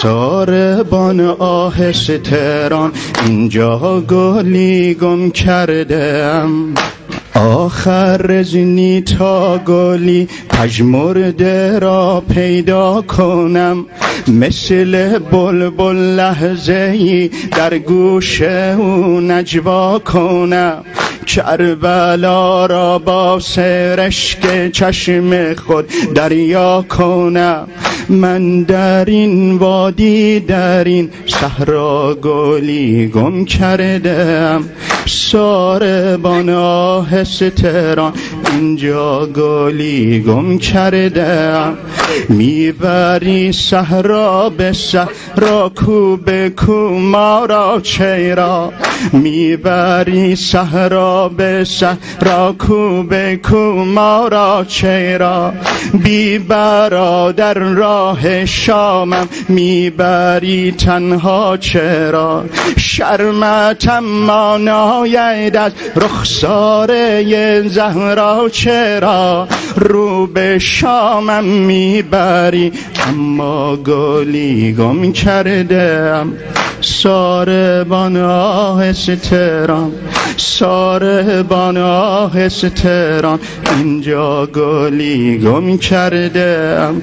ساربان آهسته تهران اینجا گلی گم کردم آخر رزنی تا گلی پژمرده را پیدا کنم مثل بلبل لحظه‌ای در گوش او نجوا کنم کربلا را با سرشک چشم خود دریا کنم من در این وادی در این صحرا گلی گم کردم ساربان آهسته تهران اینجا گلی گم کردم میبری صحرا به صحرا کو به کو ما را چرا میبری صحرا به صحرا کو به کو ما را چرا بی برادر راه شامم میبری تنها چرا شرمتم ما ناید از رخساره زهرا چرا رو به شامم میبری اما گلی گم کردم ساربان آهسته تهران ساربان آهسته تهران اینجا گلی گم کردم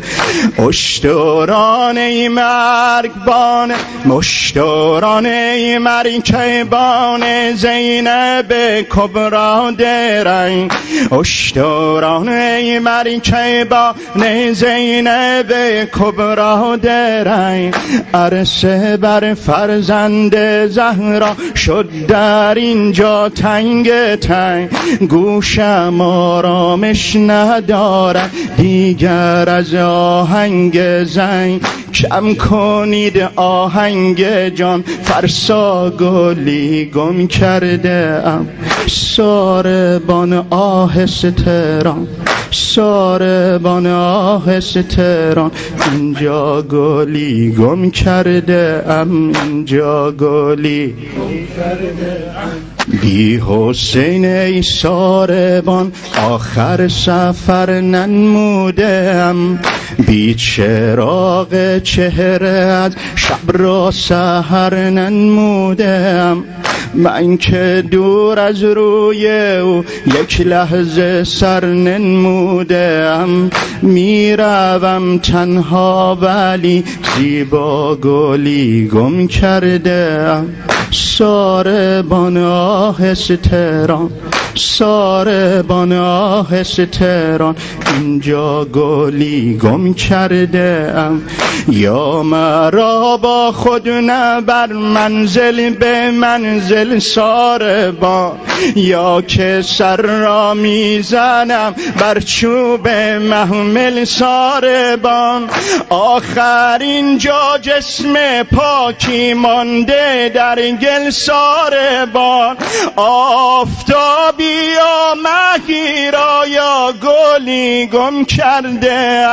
اشتران ای مرگبان مشتران ای مرکبان زینب کبرا درنگ اشتران ای مرکبان زینب کبرا درنگ عرصه بر فرزند زهرا شد در اینجا تنگ تنگ گوشم آرامش ندارد دیگر از آهنگ زنگ کم کنید آهنگ جان فرسا گلی گم کرده ام ساربان آهسته تهران ساربان آهسته تهران اینجا گلی گم کرده ام اینجا گلی گم کرده ام بی حسین ای ساربان آخر سفر ننمودم بی چراغ چهره از شب را سحر ننمودم من که دور از روی او یک لحظه سر ننمودم میروم تنها ولی زیبا گلی گم کردم ساربان آهسته تهران ساربان آهسته تهران اینجا گلی گم کرده ام یا مرا با خود نبر منزل به منزل ساربان یا که سر را میزنم بر چوب محمل ساربان آخر اینجا جسم پاکی مانده در گل ساربان آفتابی یا مهی را یا گلی گم کرده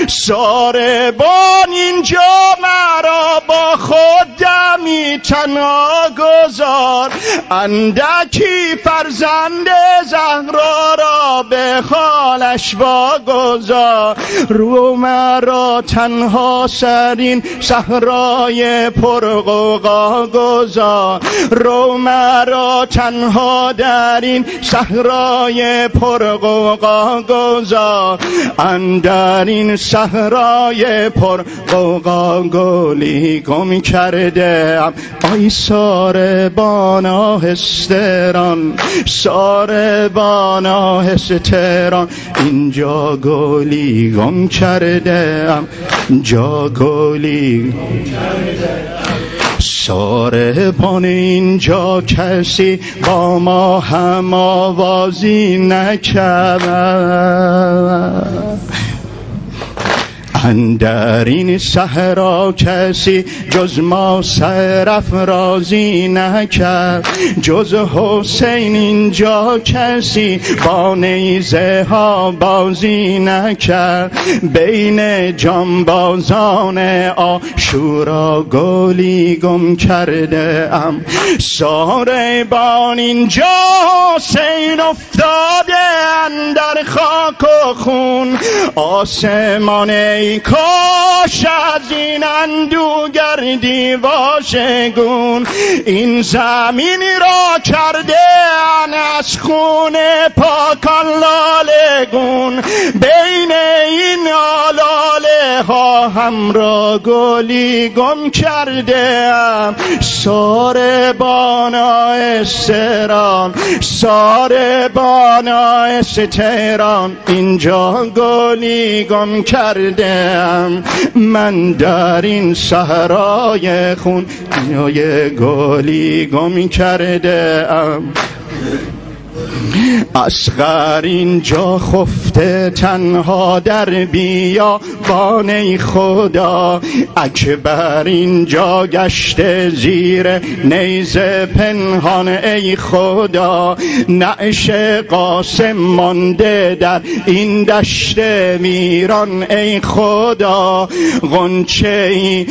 ساربان اینجا مرا با خود دمی تنها گذار اندکی فرزند زهرا را به خالش واگذار رو مرا تنها سرین صحرای پرغوغا گذار رو مرا تنها در این صحرای پرغوغا گذار اندر این صحرای پرغوغا گلی گم کرده ام آی ساربان آهسته تهران ساربان آهسته تهران اینجا گلی گم کرده ام اینجا گلی گم کرده ساربان اینجا کسی با ما هم آوازی نکرد اندر این صحرا کسی جز ما سرافرازی نکرد جز حسین اینجا کسی با نیزه ها بازی نکرد بین جانبازان عاشورا گلی گم کرده ام ساربان اینجا حسین افتاده اندر خاک و خون آسمان ای کاش از این اندو گردی واژگون این زمینی را کرده از خون پاکان لالگون بین این آلاله ها هم را گلی گم کرده ام ساربانای سران ساربانای تهران اینجا گلی گم کردم من در این صحرای خون یه گلی گم کردم اصغر اینجا خفته تنها در بیابان ای خدا اکبر اینجا گشته زیر نیزه پنهان ای خدا نعش قاسم مانده در این دشت ویران ای خدا غنچه ای